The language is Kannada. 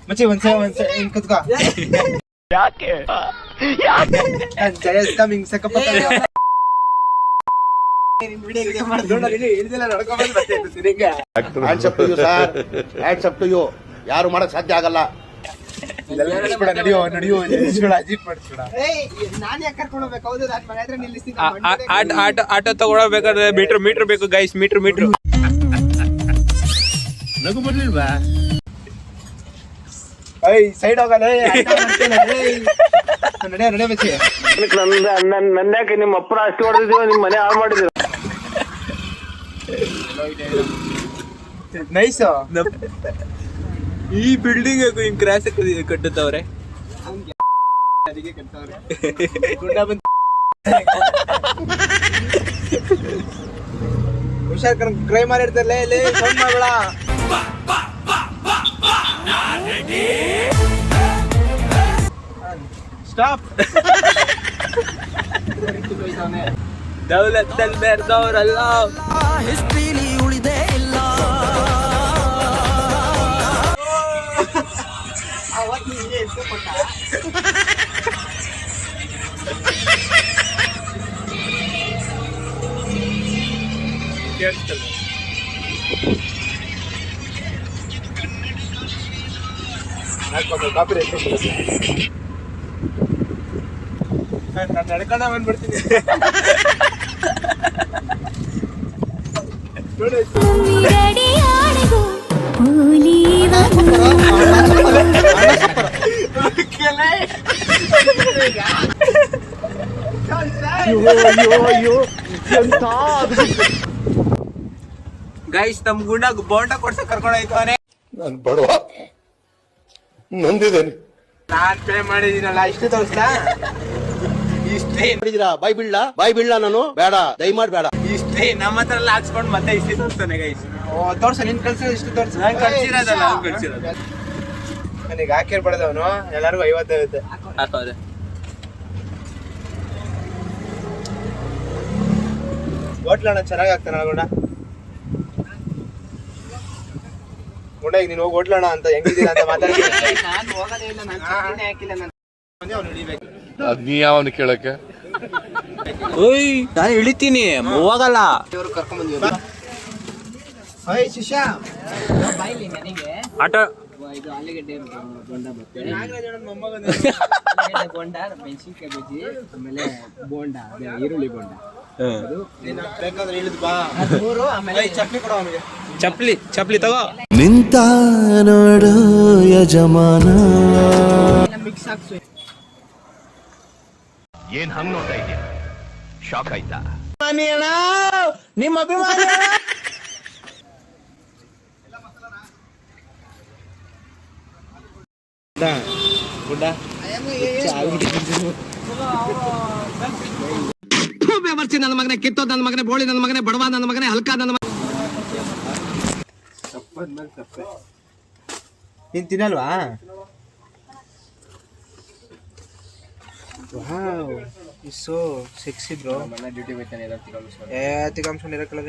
ಮಚ್ಚಿ ಒಂದ್ಸ ಹಿಂಗ್ ಕುತ್ಕೋ. ಯಾಕೆ ಜಯಸ್ ಕಮಿಂಗ್ ಸಕಪತ ಯಾರು ಮಾಡಕ್ ಸಾಧ್ಯ ಆಗಲ್ಲ. ನಡಿಯೋ ಅಜೀಬ್ ಮಾಡ್ಸ್ಬೇಡ. ಆಟೋ ತಗೊಳ್ಬೇಕಾದ್ರೆ ಮೀಟರ್ ಬೇಕು ಗೈಸ್. ಮೀಟರ್ ನಗು ಬರ್ಲಿಲ್ವಾ? ಸೈಡ್ ಹೋಗಲ್ಲ. ನಡೆ ಮಚ್ಚಿ. ನನ್ಯಾಕೆ ನಿಮ್ಮ ಅಪ್ಪನ ಅಷ್ಟು ಹೊಡೆದಿದ್ದೀವ, ನಿಮ್ ಮನೆ ಹಾಳು ಮಾಡಿದೀರ. ನೈಸ್. ಈ ಬಿಲ್ಡಿಂಗ್ ಹಿಂಗ್ ಕ್ರಾಸ್ ಕಟ್ಟುತ್ತವ್ರೆ. ಹುಷಾರ್ ಕಣ್, ಕ್ರೈ ಮಾಡಿರ್ತಾರಲ್ಲ ಇಲ್ಲಿ. ಸೌಂಡ್ ಮಾಡ್ಬೇಡ. ಸ್ಟಾಪ್. ದೌಲತ್ತಲ್ಲಿ ಬೆರೆದವರಲ್ಲ. ಹಿಸ್ಟ್ರಿಲಿ ಉಳಿದೇ ಇಲ್ಲ. ನಾನು ನಡ್ಕೊಂಡ ಬಂದ್ಬಿಡ್ತೀನಿ. ಗೈಸ್ ನಮ್ ಗುಂಡ ಬೋಂಡ ಕೊಡ್ಸಕ್ ಕರ್ಕೊಂಡೋಯ್ತವನೆ. ನಾನು ಬಡವ ನೊಂದಿದ್ದೇನೆ. ನಾನ್ ಪೇ ಮಾಡಿದೀನಲ್ಲ, ಇಷ್ಟು ತೋರಿಸ್ಲಾ? ಇಷ್ಟೇ ಬಾಯ್ ಬಿಡ್ಲ ನಾನು. ಬೇಡ, ದಯಮಾಡಿ ಬೇಡ. ಇಷ್ಟೇ ನಮ್ಮ ಹತ್ರ ಎಲ್ಲ ಹಾಕ್ಸ್ಕೊಂಡ್ ಮತ್ತೆ ಇಷ್ಟೇ ತೋರಿಸ್ತಾನೆ ಗೈಸ್. ತೋರ್ಸ, ನಿನ್ ಕಳ್ಸಿರೋದು ಇಷ್ಟು ತೋರ್ಸ. ನಾನ್ ಕಳ್ಸಿರೋದಲ್ಲ, ಕಳ್ಸಿರೋದು. ನನಗೆ ಹಾಕಿರ್ಬಾರ್ದವನು. ಎಲ್ಲರಿಗೂ 50 ಆಗುತ್ತೆ. ಹಾಕೋದೆ ಹೋಟ್ಲಣ್ಣ ಚೆನ್ನಾಗಿ ಆಗ್ತಾನ ಗುಂಡ. ಗುಂಡ ಈಗ ನೀನು ಹೋಗಿ ಹೋಟ್ಲಣ್ಣ ಅಂತ ಹೆಂಗಿದ್ದೀರಾ ಅಂತ ಮಾತಾಡಿ. ನಾನು ಹೋಗೋದೇ ಇಲ್ಲ, ನಾನು ಚಟ್ನಿನೇ ಹಾಕಿಲ್ಲ. ಅದ್ ನೀ ಯಾವನು ಕೇಳಕ್ಕೆ? ಓಯ್ ನಾನು ಇಳಿತೀನಿ, ಹೋಗಲ್ಲ. ಇವ್ರು ಕರ್ಕೊಂಡ್ ಬಂದಿವ್ರು. ಶಿಷ್ಯ ಬಾಯ್ಲಿ ನನಗೆ ಆಟೋ ಇದು ಆಲೂಗಡ್ಡೆ ಬೋಂಡ ಮತ್ತೆ ಬೋಂಡ, ಮೆಣಸಿನ್ಕಾಯಿ ಬಜ್ಜಿ, ಆಮೇಲೆ ಬೋಂಡ, ಅದೇ ಈರುಳ್ಳಿ ಬೋಂಡ. ಅದು ಬೇಕಾದ್ರೆ ಇಳಿದು ಬಾ. 3, ಆಮೇಲೆ ಚಟ್ನಿ ಕೊಡ ಅವನಿಗೆ. ಚಪ್ಲಿ ತಗೋ. ನಿಂತ ನೋಡು ಯಜಮಾನ. ಮಿಕ್ಸ್ ಹಾಕ್ಸು. ಏನ್ ಹಂಗ್ ನೋಡ್ತಾ ಇದೆಯಾ? ಶಾಕ್ ಆಯ್ತಾ? ನಿಮ್ಮ ಅಭಿಮಾನಿ ಗುಂಡ ಬೆವರ್ಸಿ ನನ್ನ ಮಗನೇ, ಕಿತ್ತೋದ್ ನನ್ನ ಮಗನೇ, ಬೋಳಿ ನನ್ನ ಮಗನೇ, ಬಡವ ನನ್ನ ಮಗನೇ, ಹಲ್ಕ ನನ್ನ ಮಗನೇ. ನೀನ್ ತಿನ್ನಲ್ವಾ? Wow, is so sexy bro. ಮನೆ ಡ್ಯೂಟಿ ಹೋಗ್ತಾನೆ ಎಲ್ಲ ತಿಳ್ಕೊಂಡು ತಿಗಾಮ್ಸ್ಕೊಂಡಿರಕ್ಕಲ್ಲ.